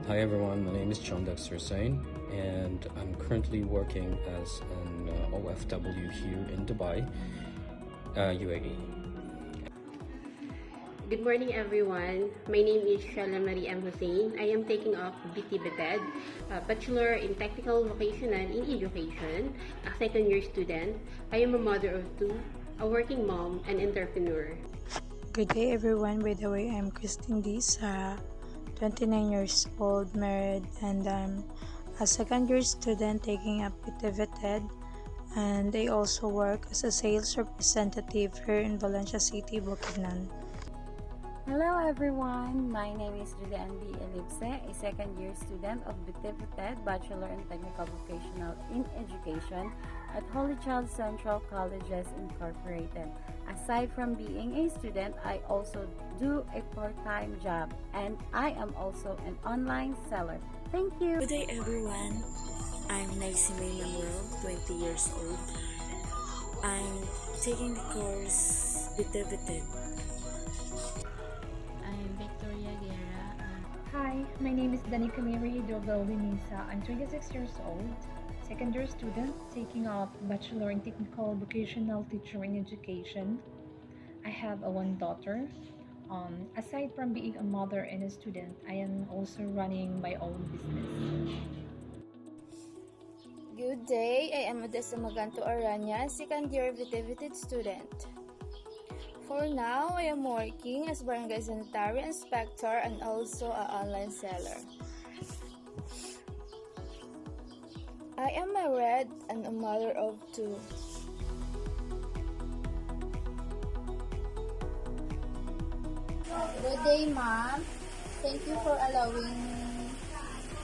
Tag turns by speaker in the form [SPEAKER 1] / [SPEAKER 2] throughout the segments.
[SPEAKER 1] Hi everyone, my name is John Dexter Sain, and I'm currently working as an OFW here in Dubai, UAE.
[SPEAKER 2] Good morning everyone. My name is Shala Marie M. Hussein. I am taking up BT BTED, Bachelor in Technical Vocational in Education, a second year student. I am a mother of two, a working mom, and entrepreneur.
[SPEAKER 3] Good day everyone. By the way, I'm Christine Disa, 29 years old, married, and I'm a second year student taking up BTVTED, and I also work as a sales representative here in Valencia City, Bukidnon.
[SPEAKER 4] Hello everyone, my name is Julian B. Elipse, a second year student of BTVTED, Bachelor in Technical Vocational in Education at Holy Child Central Colleges Incorporated. Aside from being a student, I also do a part-time job and I am also an online seller. Thank you!
[SPEAKER 5] Good day everyone, I'm Naisime Manuel, 20 years old. I'm taking the course BTVTED.
[SPEAKER 6] I'm Victoria Guerra.
[SPEAKER 7] Hi, my name is Danica Mary Dovel Winisa. I'm 26 years old, second year student taking up Bachelor in Technical Vocational Teacher in Education. I have one daughter. Aside from being a mother and a student, I am also running my own business.
[SPEAKER 8] Good day, I am Odessa Maganto Aranya, second year BTVTED student. For now, I am working as barangay sanitary inspector and also an online seller. I am married and a mother of two. Good day, ma'am. Thank you for allowing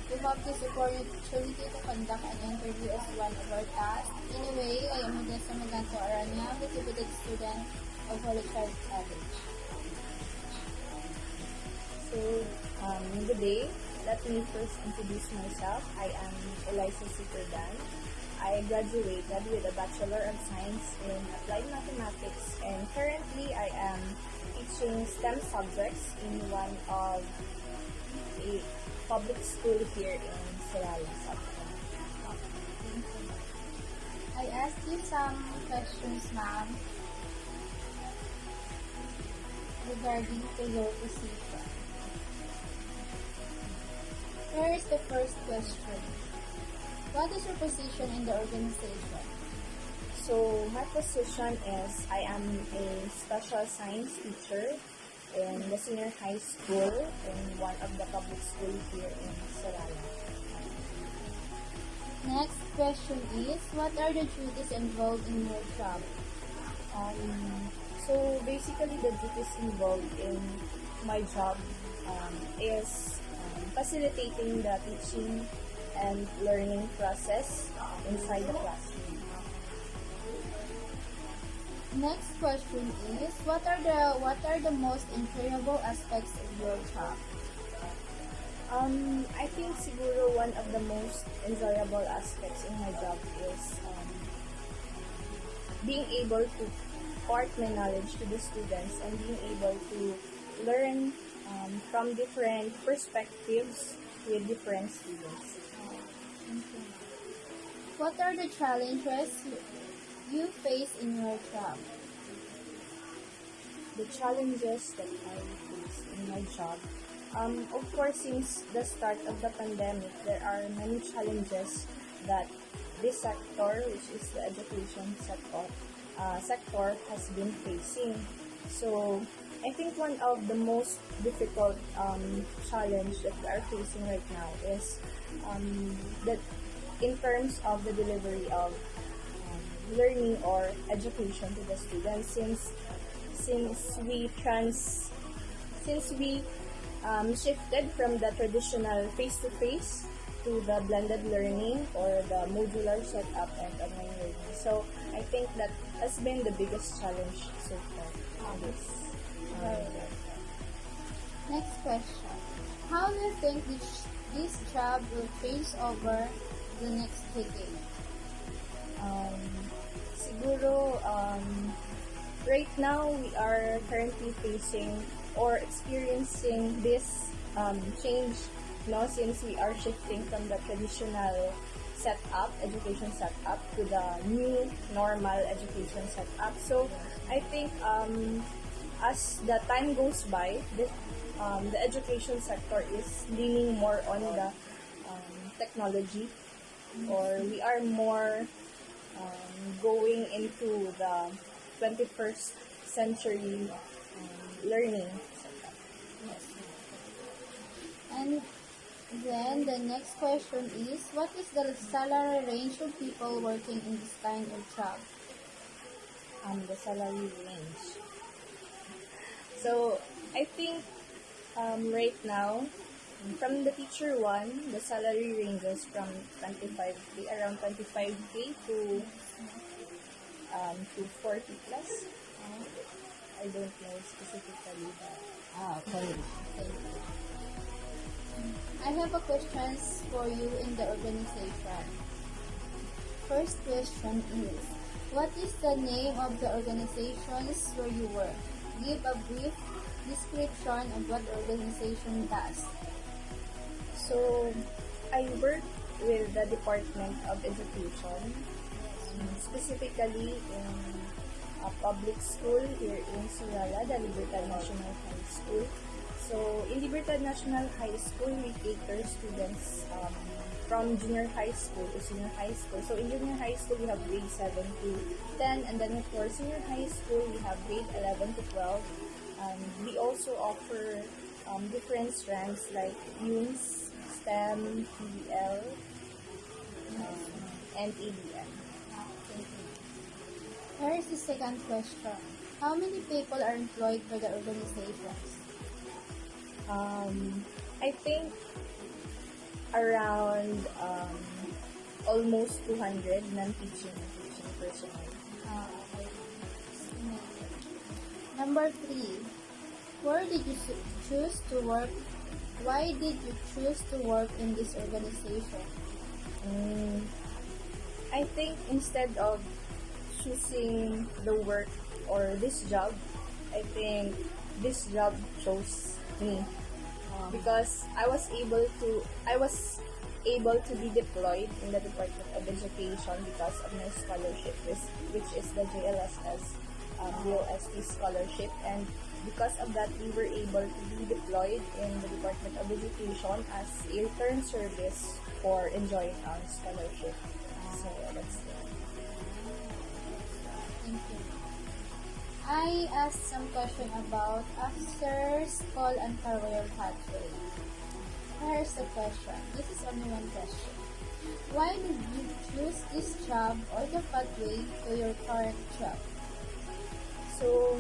[SPEAKER 8] to have this opportunity to conduct an interview as one of our tasks. Anyway, I am Odessa Maganto Aranya, BTVTED student of Holy Child College.
[SPEAKER 9] So, good day. Let me first introduce myself. I am Eliza Superdan. I graduated with a Bachelor of Science in Applied Mathematics, and currently I am teaching STEM subjects in one of a public school here in Serrala,
[SPEAKER 8] I asked you some questions, ma'am, regarding to your position. Here is the first question. What is your position in the organization?
[SPEAKER 9] So, my position is I am a special science teacher in the senior high school in one of the public schools here in Serrala.
[SPEAKER 8] Next question is, what are the duties involved in your job?
[SPEAKER 9] So basically, the duties involved in my job is facilitating the teaching and learning process inside the classroom.
[SPEAKER 8] Next question is, what are the most enjoyable aspects of your job?
[SPEAKER 9] I think siguro one of the most enjoyable aspects in my job is being able to impart my knowledge to the students and being able to learn from different perspectives with different students.
[SPEAKER 8] What are the challenges you face in your job?
[SPEAKER 9] The challenges that I face in my job, of course, since the start of the pandemic, there are many challenges that this sector, which is the education sector, has been facing. So I think one of the most difficult challenge that we are facing right now is that in terms of the delivery of learning or education to the students, since we shifted from the traditional face-to-face to the blended learning or the modular setup and online learning. So I think that has been the biggest challenge so far on this.
[SPEAKER 8] Next question. How do you think this job will change over the next decade?
[SPEAKER 9] Siguro, right now we are currently facing or experiencing this change no, since we are shifting from the traditional education setup to the new normal education setup. So I think as the time goes by, the education sector is leaning more on the technology, or we are more going into the 21st century learning setup.
[SPEAKER 8] Yes. And then the next question is, what is the salary range of people working in this kind of job?
[SPEAKER 9] The salary range. So I think right now, from the teacher one, the salary ranges from 25k, around 25k to 40 plus. I don't know specifically, but
[SPEAKER 8] Okay. Thank you. I have a questions for you in the organization. First question is, what is the name of the organizations where you work? Give a brief description of what the organization does.
[SPEAKER 9] so I work with the Department of Education, specifically in a public school here in Surala, the Libertad National High School. So in Libertad National High School, we cater students from junior high school to senior high school. So in junior high school, we have grade 7 to 10, and then for senior high school, we have grade 11 to 12. We also offer different strands like UNS, STEM, PBL, and ABM.
[SPEAKER 8] Here is the second question. How many people are employed by the organizations?
[SPEAKER 9] I think around almost 200 non-teaching and teaching personnel.
[SPEAKER 8] Okay. Number 3. Where did you choose to work? Why did you choose to work in this organization?
[SPEAKER 9] I think instead of choosing the work or this job, I think this job chose me because I was able to be deployed in the Department of Education because of my scholarship, which is the JLSS DOST scholarship, and because of that we were able to be deployed in the Department of Education as a return service for enjoying our scholarship. So that's it.
[SPEAKER 8] Thank you. I asked some question about officers call and career pathway. Here's the question. This is only one question. Why did you choose this job or the pathway to your current job?
[SPEAKER 9] So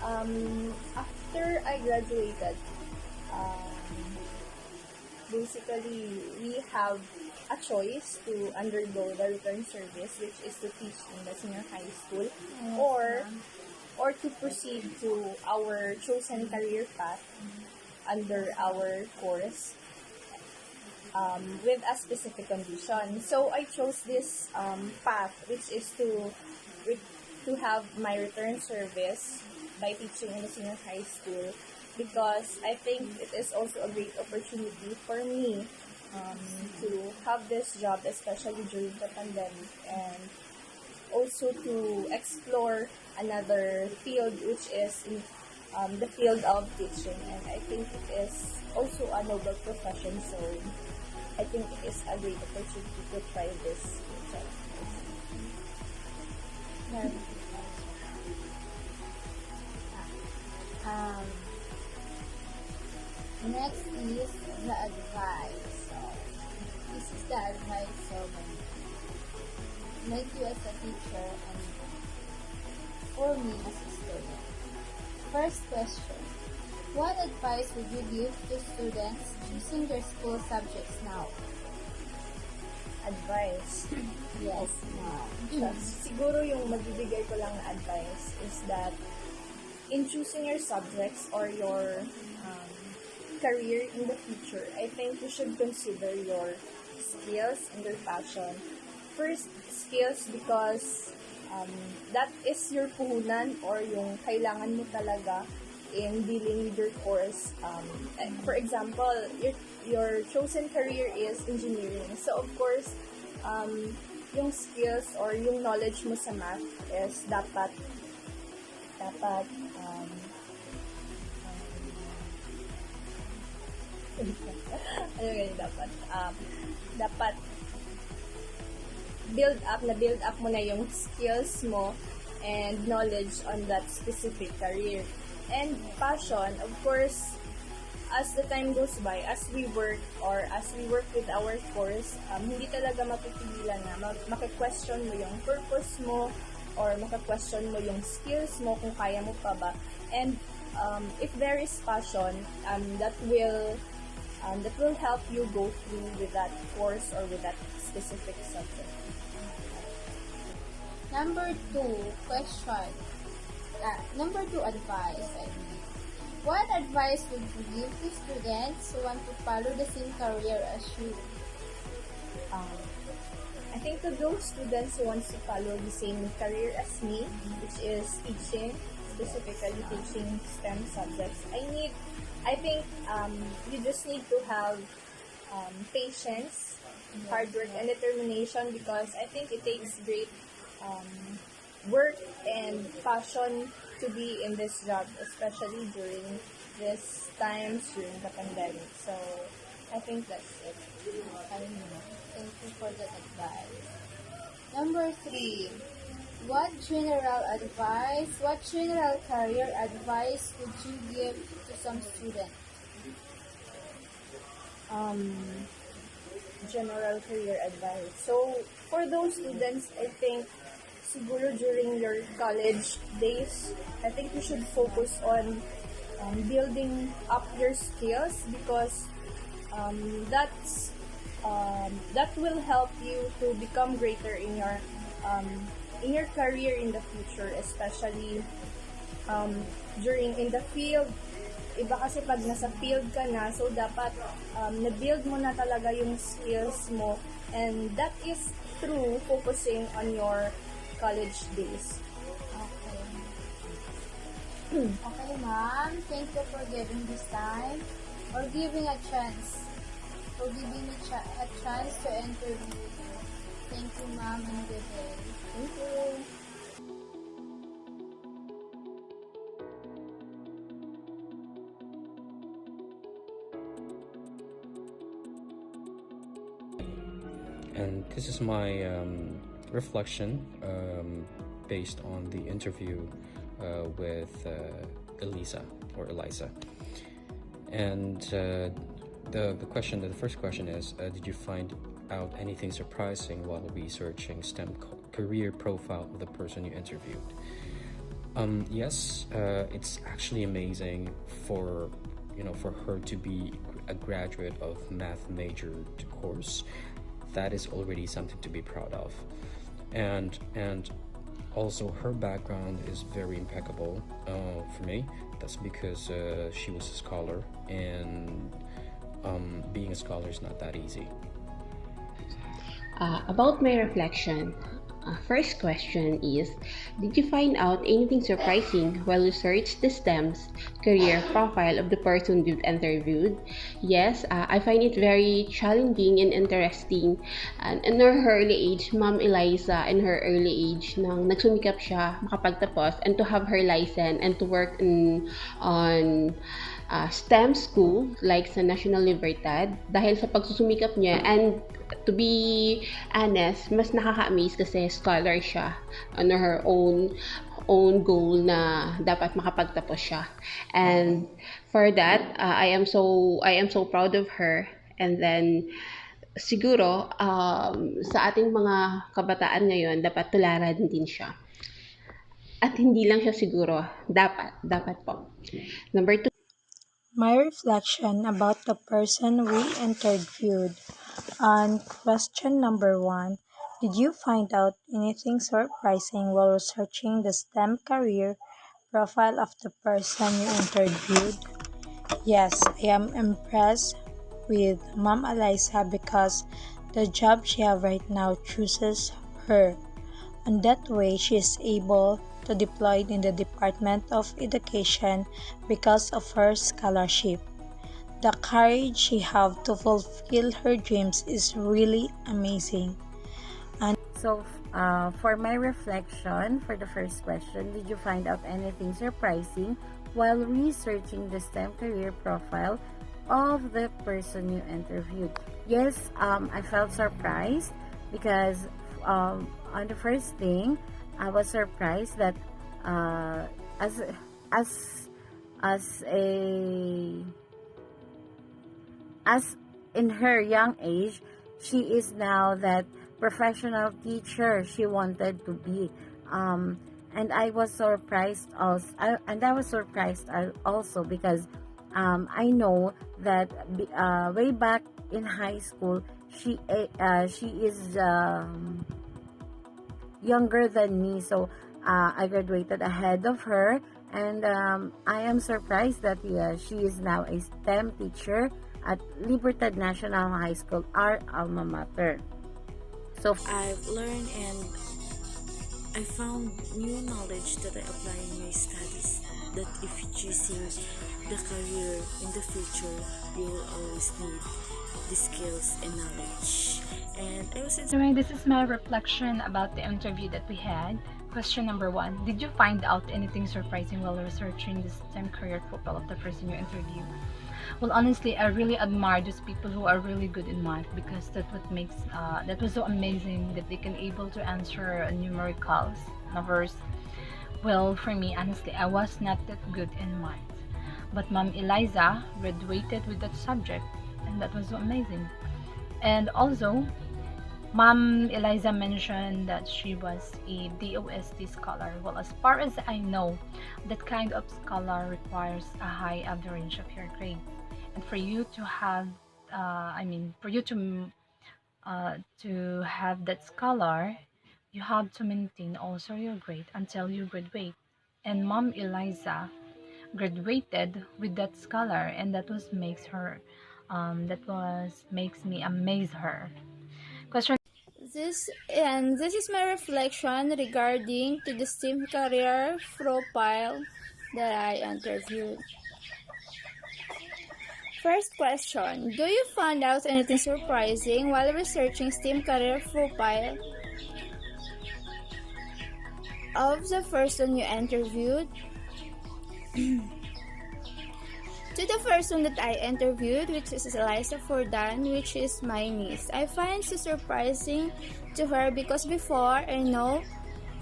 [SPEAKER 9] after I graduated, basically we have a choice to undergo the return service, which is to teach in the senior high school, or to proceed to our chosen career path under our course with a specific condition. So I chose this path, which is to have my return service by teaching in the senior high school, because I think it is also a great opportunity for me to have this job, especially during the pandemic, and also to explore another field, which is in the field of teaching. And I think it is also a noble profession, so I think it is a great opportunity to try this job.
[SPEAKER 8] Next is the advice. So, this is the advice of like you as a teacher and for me as a student. First question. What advice would you give to students choosing their school subjects now?
[SPEAKER 9] Advice.
[SPEAKER 8] Yes, now.
[SPEAKER 9] Siguro yung magbibigay ko lang na advice is that in choosing your subjects or your career in the future, I think you should consider your skills and your passion. First, skills because that is your puhunan or yung kailangan mo talaga in dealing with your course. For example, your chosen career is engineering. So of course, yung skills or yung knowledge mo sa math is dapat ano ganyan dapat build up mo na yung skills mo and knowledge on that specific career. And passion, of course, as the time goes by, as we work with our course, hindi talaga mapipigilan na maka-question mo yung purpose mo or maka-question mo yung skills mo kung kaya mo pa ba. And if there is passion, that will help you go through with that course or with that specific subject.
[SPEAKER 8] Number 2 question. Number 2 advice, I mean. What advice would you give to students who want to follow the same career as you?
[SPEAKER 9] I think to those students who want to follow the same career as me, which is teaching, specifically teaching STEM subjects, I think you just need to have patience, hard work, and determination, because I think it takes great work and passion to be in this job, especially during these times during the pandemic. So I think that's it.
[SPEAKER 8] Thank you for that advice. Number 3. What general career advice would you give to some students?
[SPEAKER 9] General career advice. So for those students, I think siguro during your college days, I think you should focus on building up your skills, because that will help you to become greater in your career in the future, especially in the field. Iba kasi pag nasa field ka na, so dapat na-build mo na talaga yung skills mo, and that is through focusing on your college days.
[SPEAKER 8] Okay, ma'am. Thank you for giving this time or giving a chance. For giving me a chance to interview you. Thank you, ma'am, and good day.
[SPEAKER 9] Thank you.
[SPEAKER 1] And this is my reflection based on the interview with Eliza. And the first question is, did you find out anything surprising while researching STEM career profile of the person you interviewed? Yes, it's actually amazing for her to be a graduate of math major course. That is already something to be proud of, and also her background is very impeccable for me. That's because she was a scholar, and being a scholar is not that easy.
[SPEAKER 2] About my reflection, first question is, did you find out anything surprising while you searched the STEM's career profile of the person you've interviewed? Yes, I find it very challenging and interesting. And in her early age, Ma'am Eliza, in her early age, nang nagsumikap siya makapagtapos and to have her license and to work on STEM school like sa National Libertad, dahil sa pagsusumikap niya, and to be honest, mas nakaka-amaze kasi scholar siya on her own goal na dapat makapagtapos siya. And for that, I am so proud of her. And then siguro sa ating mga kabataan ngayon, dapat tularan din siya. At hindi lang siya siguro, dapat po. Number 2.
[SPEAKER 3] My reflection about the person we interviewed. On question number 1, did you find out anything surprising while researching the STEM career profile of the person you interviewed? Yes, I am impressed with Ma'am Eliza because the job she has right now chooses her. And that way, she is able to deploy in the Department of Education because of her scholarship. The courage she has to fulfill her dreams is really amazing.
[SPEAKER 4] So, for my reflection for the first question, did you find out anything surprising while researching the STEM career profile of the person you interviewed? Yes, I felt surprised because on the first thing, I was surprised that as as a as in her young age, she is now that professional teacher she wanted to be. And I was surprised also because I know that way back in high school she is younger than me, so I graduated ahead of her, and I am surprised that she is now a STEM teacher at Libertad National High School, our alma mater. So
[SPEAKER 5] I've learned and I found new knowledge that I apply in my studies. That if choosing the career in the future, you will always need the skills and knowledge. And I was
[SPEAKER 7] Anyway, this is my reflection about the interview that we had. Question number 1. Did you find out anything surprising while researching the STEM career profile of the person you interviewed? Well, honestly, I really admire those people who are really good in math, because that was so amazing that they can able to answer numericals, numbers. Well, for me, honestly, I was not that good in math, but Ma'am Eliza graduated with that subject, and that was so amazing. And also, Ma'am Eliza mentioned that she was a DOST scholar. Well, as far as I know, that kind of scholar requires a high average of your grade. And for you to have, to have that scholar, you have to maintain also your grade until you graduate. And Mom Eliza graduated with that scholar, and makes me amaze her. Question.
[SPEAKER 8] This is my reflection regarding to the STEM career profile that I interviewed. First question, do you find out anything surprising while researching STEM career profile of the person you interviewed? To the person that I interviewed, which is Eliza Fordan, which is my niece, I find it surprising to her because before I know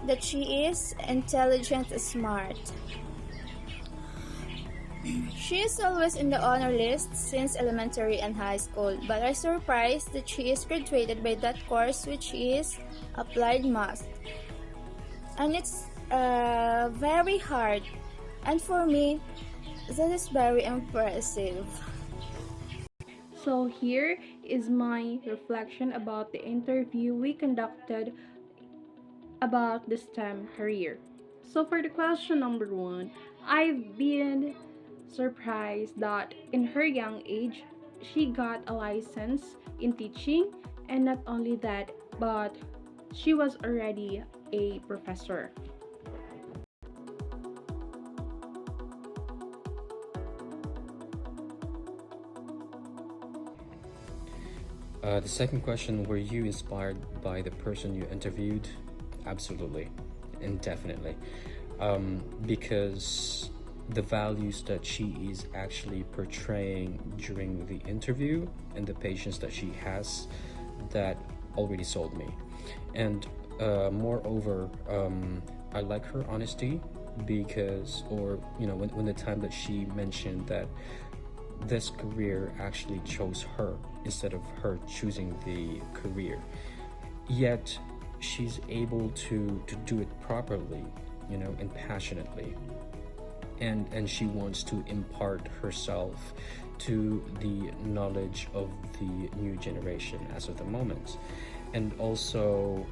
[SPEAKER 8] that she is intelligent and smart. She is always in the honor list since elementary and high school, but I'm surprised that she is graduated by that course, which is applied math. And it's very hard, and for me, that is very impressive.
[SPEAKER 10] So here is my reflection about the interview we conducted about the STEM career. So for the question number 1, I've been surprised that in her young age, she got a license in teaching, and not only that, but she was already a professor.
[SPEAKER 1] The second question, were you inspired by the person you interviewed? Absolutely, and definitely. Because the values that she is actually portraying during the interview and the patience that she has, that already sold me. And moreover, I like her honesty because, when the time that she mentioned that this career actually chose her instead of her choosing the career, yet she's able to do it properly, and passionately, and she wants to impart herself to the knowledge of the new generation as of the moment. And also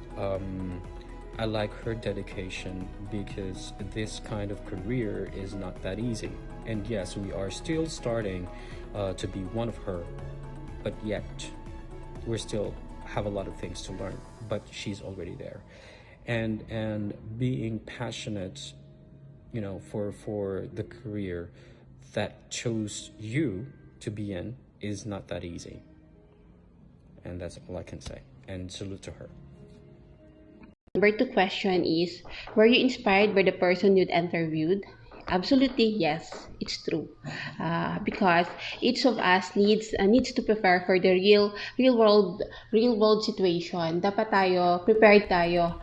[SPEAKER 1] I like her dedication because this kind of career is not that easy. And yes, we are still starting to be one of her, but yet we still have a lot of things to learn, but she's already there. and being passionate, you know, for the career that chose you to be in is not that easy. And that's all I can say. And salute to her.
[SPEAKER 2] Number 2 question is, were you inspired by the person you'd interviewed? Absolutely yes, it's true. Because each of us needs to prepare for the real world situation. Dapat tayo prepared tayo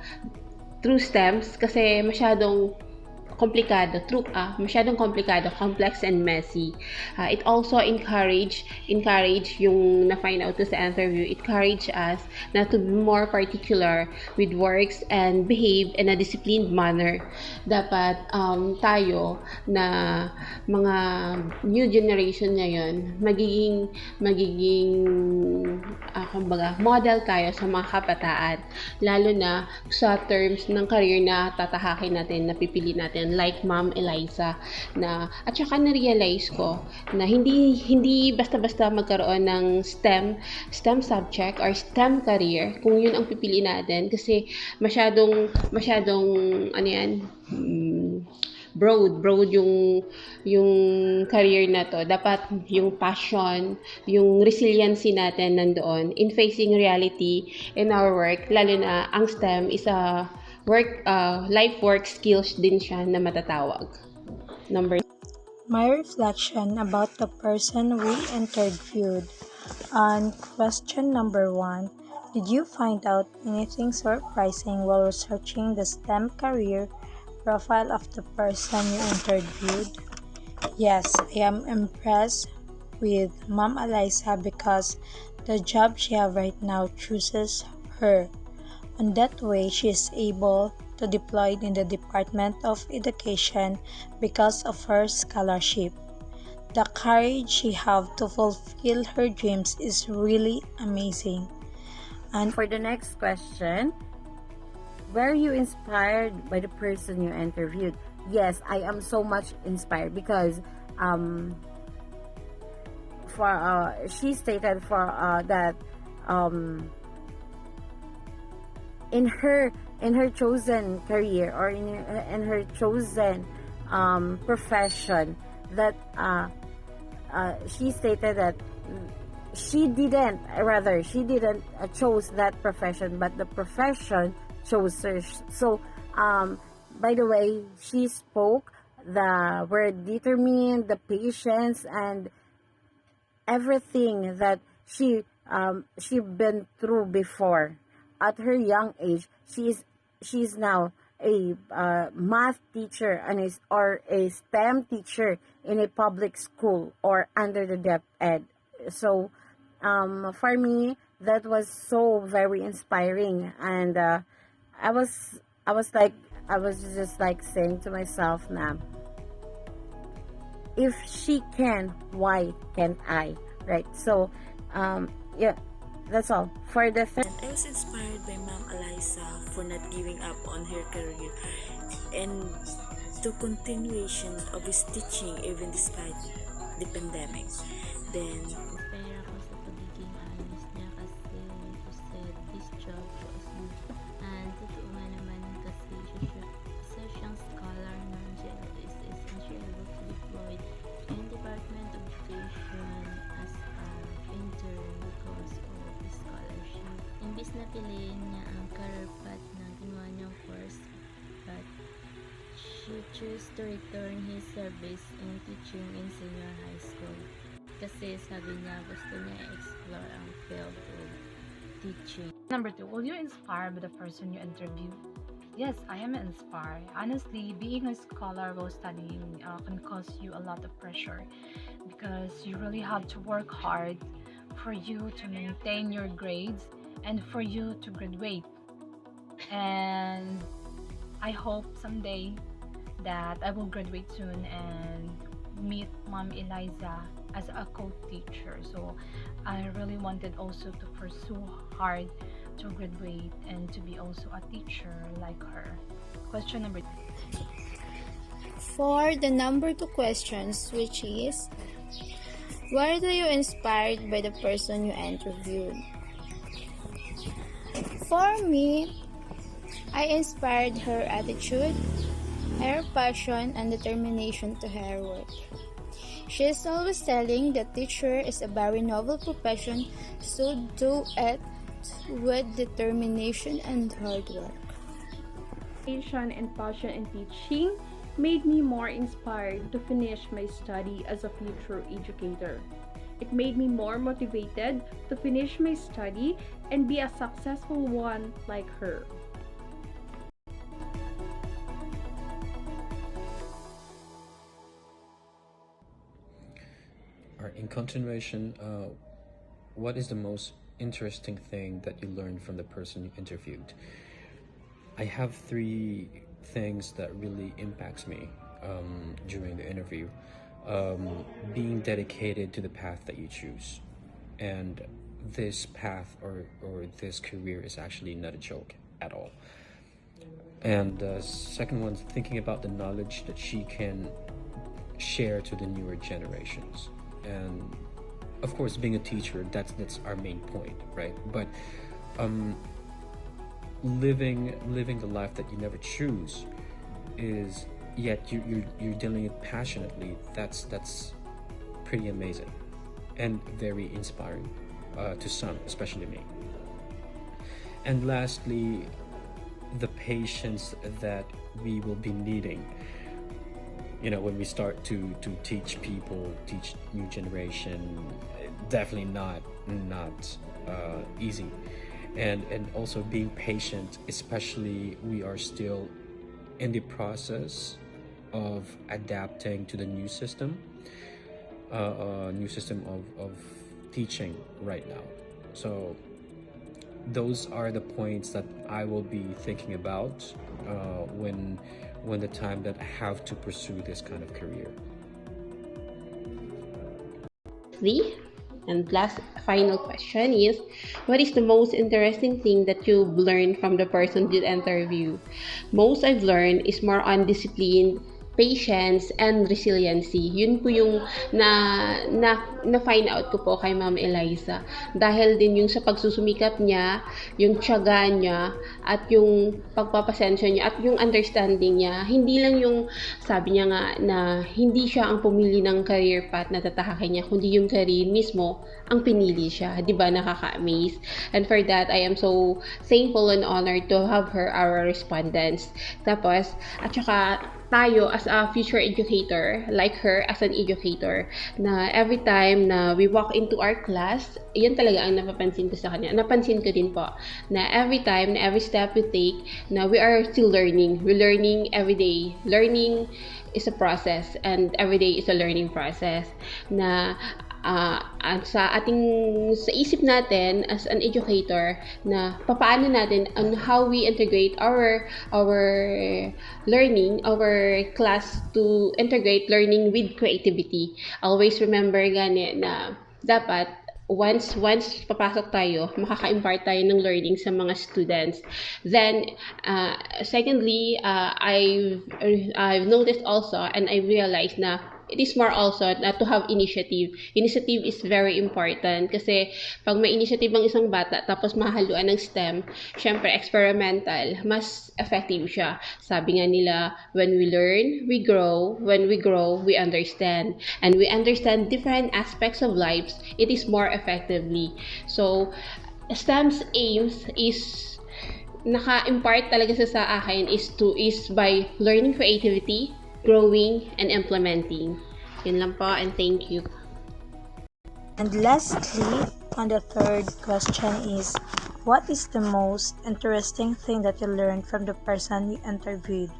[SPEAKER 2] through STEMs kasi masyadong komplikado, complex and messy. It also encourage yung na-find out sa interview, it encourage us na to be more particular with works and behave in a disciplined manner. Dapat tayo na mga new generation ngayon, magiging kumbaga, model tayo sa mga kabataan, lalo na sa terms ng career na tatahakin natin, napipili natin, like Ma'am Eliza, na at saka na-realize ko na hindi basta-basta magkaroon ng STEM subject or STEM career kung yun ang pipili natin, kasi masyadong ano yan, broad yung career na to. Dapat yung passion, yung resiliency natin nandoon in facing reality in our work, lalo na ang STEM is a life work skills din siya na matatawag.
[SPEAKER 3] My reflection about the person we interviewed. On question number 1, did you find out anything surprising while researching the STEM career profile of the person you interviewed? Yes, I am impressed with Ma'am Eliza because the job she has right now chooses her. And that way, she is able to deploy in the Department of Education because of her scholarship. The courage she has to fulfill her dreams is really amazing.
[SPEAKER 4] And for the next question, were you inspired by the person you interviewed? Yes, I am so much inspired because she stated that in her chosen career or in her chosen profession, that she stated that she didn't chose that profession, but the profession chose her. So by the way, she spoke the word determined, the patience, and everything that she been through before. At her young age, she's now a math teacher or a STEM teacher in a public school or under the DepEd. So for me, that was so very inspiring, and I was just like saying to myself, now, if she can, why can't I? Right? So yeah. That's all. For the
[SPEAKER 5] I was inspired by Ma'am Eliza for not giving up on her career and the continuation of his teaching even despite the pandemic. Then
[SPEAKER 6] Inspire ako sa pagiging honest niya kasi she said this job was good. And totoo nga naman kasi isa siyang scholar ng GLSS and she able to deploy in Department of Education as an intern because of his scholarship. Imbis na piliin niya ang career path na ginawa niyang course, but she chose to return his service in teaching in senior high school. Kasi sabi niya gusto niya explore ang field of teaching.
[SPEAKER 7] Number 2, will you inspire by the person you interview? Yes, I am inspired. Honestly, being a scholar while studying can cause you a lot of pressure because you really have to work hard for you to maintain your grades and for you to graduate. And I hope someday that I will graduate soon and meet Ma'am Eliza as a co-teacher. So I really wanted also to pursue hard to graduate and to be also a teacher like her. Question number 3.
[SPEAKER 8] For the number 2 questions, which is, were you inspired by the person you interviewed? For me, I inspired her attitude, her passion, and determination to her work. She is always telling that teacher is a very noble profession, so do it with determination and hard work.
[SPEAKER 10] Passion and passion in teaching made me more inspired to finish my study as a future educator. It made me more motivated to finish my study and be a successful one like her.
[SPEAKER 1] Alright, in continuation, what is the most interesting thing that you learned from the person you interviewed? I have three things that really impacts me during the interview. Being dedicated to the path that you choose, and this path or this career is actually not a joke at all. And the second one, thinking about the knowledge that she can share to the newer generations. And of course, being a teacher, that's our main point, right? But living the life that you never choose is, yet you're dealing it passionately. That's pretty amazing and very inspiring to some, especially me. And lastly, the patience that we will be needing, when we start to teach people, teach new generation. Definitely not easy. And also being patient, especially we are still in the process of adapting to the new system of teaching right now. So those are the points that I will be thinking about when the time that I have to pursue this kind of career.
[SPEAKER 2] And last final question is, what is the most interesting thing that you've learned from the person you interview? Most I've learned is more on discipline, patience, and resiliency. Yun po yung na-find out ko po kay Ma'am Eliza. Dahil din yung sa pagsusumikap niya, yung tiyaga niya, at yung pagpapasensya niya, at yung understanding niya. Hindi lang yung, sabi niya nga, na hindi siya ang pumili ng career path na tatahakin niya, kundi yung career mismo ang pinili siya. Diba, nakaka-amaze? And for that, I am so thankful and honored to have her our respondents. Tapos, at saka, tayo as a future educator, like her as an educator, na every time na we walk into our class, yun talaga ang napapansin ko sa kanya. Napansin ko din po, na every time, na every step we take, na we are still learning. We're learning every day. Learning is a process, and every day is a learning process. Na sa isip natin as an educator, na papaano natin on how we integrate our learning, our class, to integrate learning with creativity. Always remember gani na dapat once papasok tayo, makaka-impart tayo ng learning sa mga students. Then secondly, I've noticed also, and I realized na it is more also to have initiative. Initiative is very important kasi pag may initiative ang isang bata tapos mahaluan ng STEM, syempre experimental, mas effective siya. Sabi nga nila, when we learn, we grow. When we grow, we understand. And we understand different aspects of lives, it is more effectively. So, STEM's aims is naka-impart talaga sa akin is by learning creativity, growing, and implementing. Yun lang po, and thank you.
[SPEAKER 3] And lastly, on the third question is, what is the most interesting thing that you learned from the person you interviewed?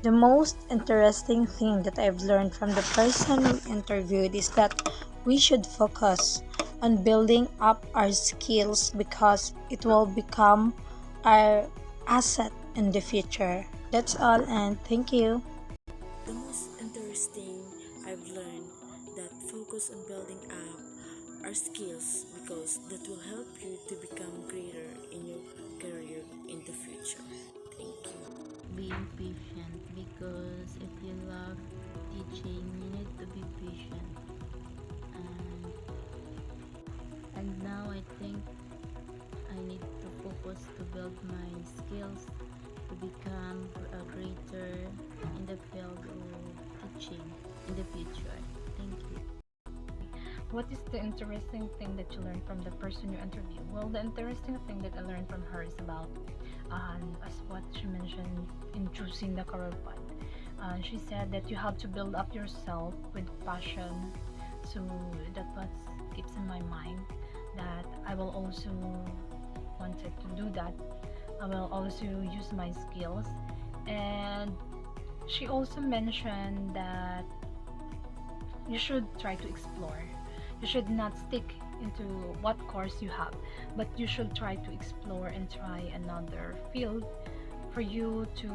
[SPEAKER 3] The most interesting thing that I've learned from the person we interviewed is that we should focus on building up our skills because it will become our asset in the future. That's all, and thank you.
[SPEAKER 5] The most interesting I've learned that focus on building up our skills because that will help you to become greater in your career in the future. Thank you.
[SPEAKER 6] Being patient, because if you love teaching, you need to be patient. And now I think I need to focus focus to build my skills to become a greater in the field of teaching in the future. Thank you.
[SPEAKER 7] What is the interesting thing that you learned from the person you interview? Well, the interesting thing that I learned from her is about, as what she mentioned in choosing the career path. She said that you have to build up yourself with passion. So that's what keeps in my mind, that I will also wanted to do that. I will also use my skills. And she also mentioned that you should try to explore. You should not stick into what course you have, but you should try to explore and try another field for you to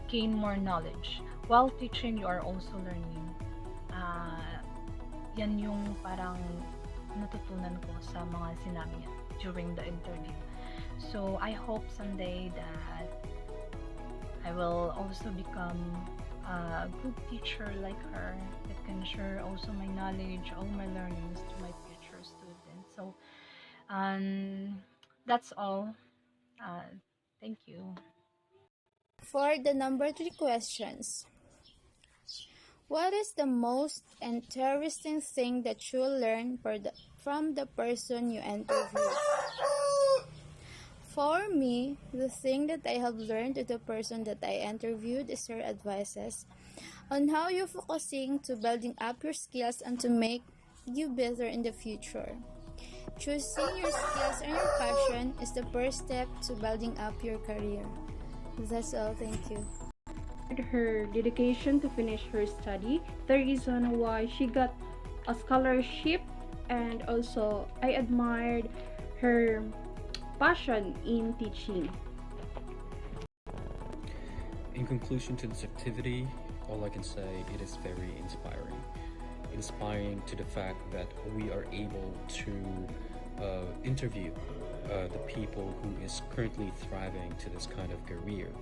[SPEAKER 7] gain more knowledge. While teaching, you are also learning. Yan yung parang natutunan ko sa mga sinabi niya during the interview. So I hope someday that I will also become a good teacher like her that can share also my knowledge, all my learnings to my future students. So that's all. Thank you.
[SPEAKER 8] For the number 3 questions, what is the most interesting thing that you learned from the person you interviewed? For me, the thing that I have learned with the person that I interviewed is her advices on how you're focusing to building up your skills and to make you better in the future. Choosing your skills and your passion is the first step to building up your career. That's all. Thank you.
[SPEAKER 10] Her dedication to finish her study, the reason why she got a scholarship, and also I admired her passion in teaching.
[SPEAKER 1] In conclusion to this activity, all I can say, it is very inspiring. Inspiring to the fact that we are able to interview the people who is currently thriving to this kind of career.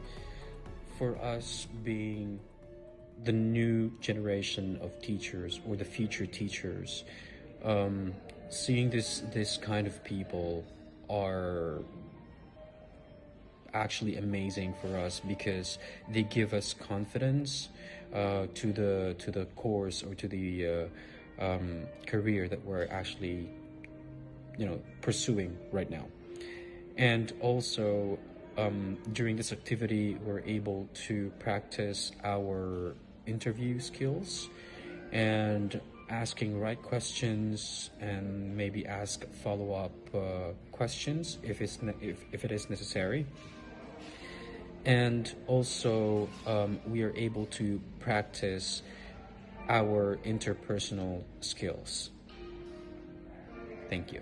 [SPEAKER 1] For us being the new generation of teachers or the future teachers, seeing this kind of people are actually amazing for us, because they give us confidence to the course or to the career that we're actually pursuing right now. And also during this activity, we're able to practice our interview skills and asking right questions, and maybe ask follow-up questions if it is necessary. And also we are able to practice our interpersonal skills. Thank you.